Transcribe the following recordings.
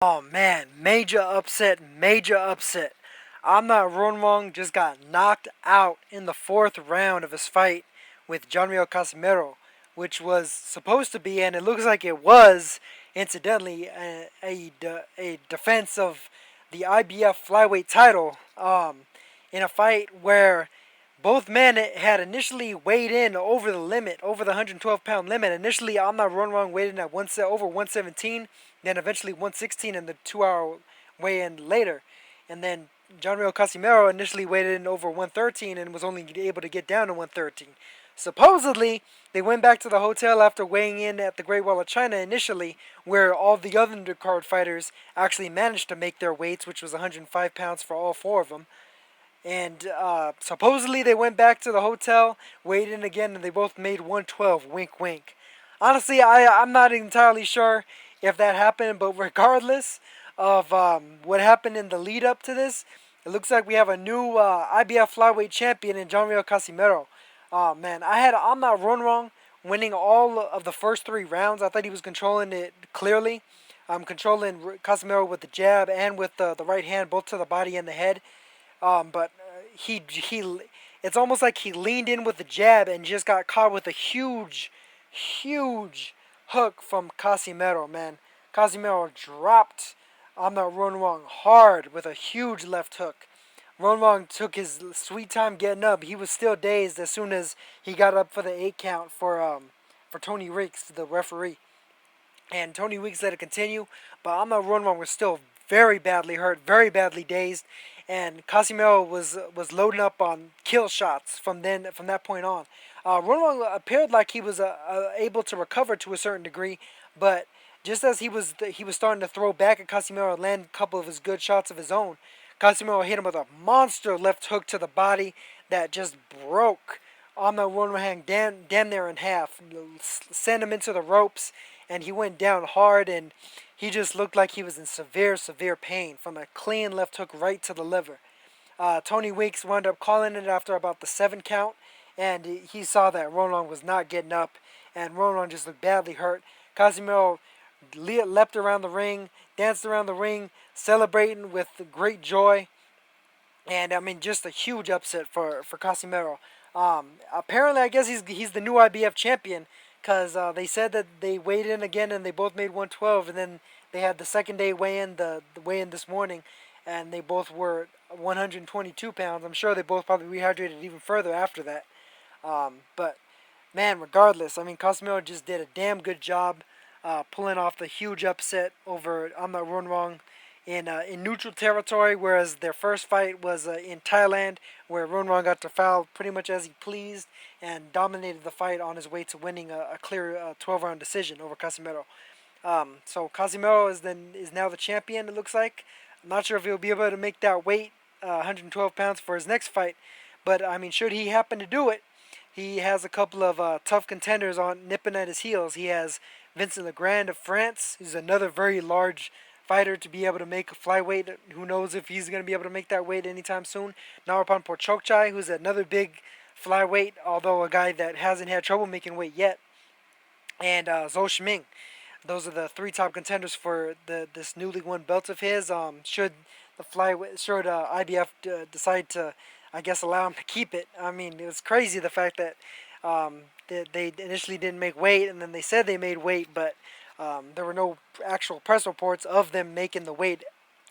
Oh man, major upset, major upset. Amnat Ruenroeng just got knocked out in the fourth round of his fight with Johnriel Casimero, which was supposed to be, and it looks like it was, incidentally, a defense of the IBF Flyweight title in a fight where both men had initially weighed in over the limit, over the 112-pound limit. Initially, Amnat Ruenroeng weighed in at over 117, then eventually 116 in the 2-hour weigh-in later. And then Johnriel Casimero initially weighed in over 113 and was only able to get down to 113. Supposedly, they went back to the hotel after weighing in at the Great Wall of China initially, where all the other undercard fighters actually managed to make their weights, which was 105 pounds for all four of them. And supposedly they went back to the hotel, weighed in again, and they both made 112. Wink, wink. Honestly, I'm not entirely sure if that happened, but regardless of what happened in the lead up to this, it looks like we have a new IBF Flyweight Champion in Johnriel Casimero. Oh man, I had Amnat Ruenroeng winning all of the first three rounds. I thought he was controlling it clearly. Controlling Casimero with the jab and with the right hand, both to the body and the head. But it's almost like he leaned in with the jab and just got caught with a huge hook from Casimero. Man, Casimero dropped Amnat Ruenroeng hard with a huge left hook. Ruenroeng took his sweet time getting up. He was still dazed as soon as he got up for the 8 count for Tony Weeks, the referee. And Tony Weeks let it continue, but Amnat Ruenroeng was still very badly hurt, very badly dazed, and Casimero was loading up on kill shots from that point on. Ruenroeng appeared like he was able to recover to a certain degree, but just as he was starting to throw back at Casimero and land a couple of his good shots of his own, Casimero hit him with a monster left hook to the body that just broke Amnat Ruenroeng damn near in half, sent him into the ropes, and he went down hard, and he just looked like he was in severe pain from a clean left hook right to the liver. Tony Weeks wound up calling it after about the 7 count, and he saw that Ruenroeng was not getting up, and Ruenroeng just looked badly hurt. Casimero leapt around the ring, danced around the ring, celebrating with great joy, and I mean just a huge upset for Casimero. Apparently, I guess he's the new IBF champion because they said that they weighed in again and they both made 112, and then they had the second day weigh-in, the weigh-in this morning, and they both were 122 pounds. I'm sure they both probably rehydrated even further after that. But man, regardless, I mean Casimero just did a damn good job pulling off the huge upset over Amnat Ruenroeng in neutral territory, whereas their first fight was in Thailand, where Ruenroeng got to foul pretty much as he pleased and dominated the fight on his way to winning a clear 12-round decision over Casimero. So Casimero is now the champion. It looks like. I'm not sure if he'll be able to make that weight, 112 pounds, for his next fight, but I mean, should he happen to do it, he has a couple of tough contenders on nipping at his heels. He has Vincent Legrand of France, who's another very large fighter to be able to make a flyweight. Who knows if he's going to be able to make that weight anytime soon. Naropan Porchokchai, who's another big flyweight, although a guy that hasn't had trouble making weight yet. And Zhou Shiming. Those are the three top contenders for this newly won belt of his. Should IBF decide to, I guess, allow him to keep it. I mean, it was crazy the fact that they initially didn't make weight, and then they said they made weight, but there were no actual press reports of them making the weight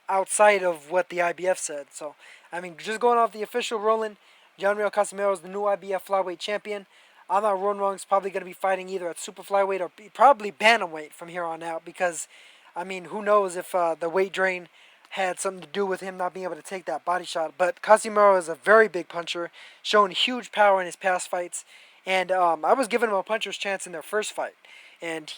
outside of what the IBF said. So, I mean, just going off the official ruling, Johnriel Casimero is the new IBF Flyweight Champion. Amnat Ruenroeng is probably going to be fighting either at super flyweight or probably bantamweight from here on out because, I mean, who knows if the weight drain had something to do with him not being able to take that body shot. But Casimero is a very big puncher, shown huge power in his past fights, and I was giving him a puncher's chance in their first fight, and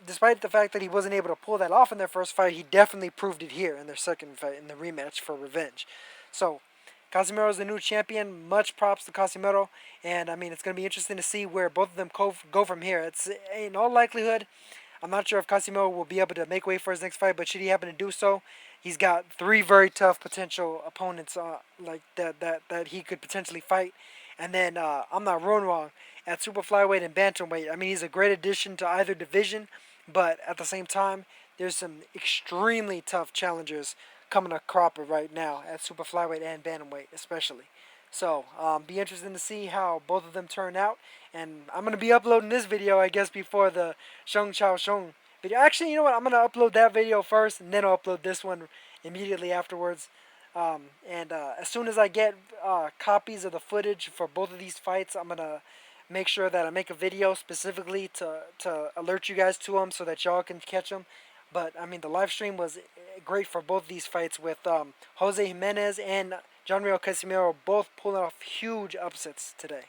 despite the fact that he wasn't able to pull that off in their first fight, he definitely proved it here in their second fight in the rematch for revenge. So Casimero is the new champion. Much props to Casimero, and I mean it's going to be interesting to see where both of them go from here. It's in all likelihood. I'm not sure if Casimero will be able to make way for his next fight, but should he happen to do so, he's got three very tough potential opponents like that he could potentially fight. And then Amnat Ruenroeng at super flyweight and bantamweight. I mean, he's a great addition to either division, but at the same time, there's some extremely tough challengers coming to Cropper right now at super flyweight and bantamweight especially. So be interesting to see how both of them turn out. And I'm gonna be uploading this video, I guess, before the Sheng Chao Sheng video. Actually, you know what? I'm gonna upload that video first, and then I'll upload this one immediately afterwards. As soon as I get copies of the footage for both of these fights, I'm gonna make sure that I make a video specifically to alert you guys to them so that y'all can catch them. But I mean, the live stream was great for both these fights with Jose Jimenez and Johnriel Casimero both pulling off huge upsets today.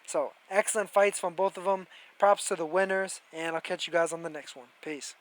So excellent fights from both of them. Props to the winners, and I'll catch you guys on the next one. Peace.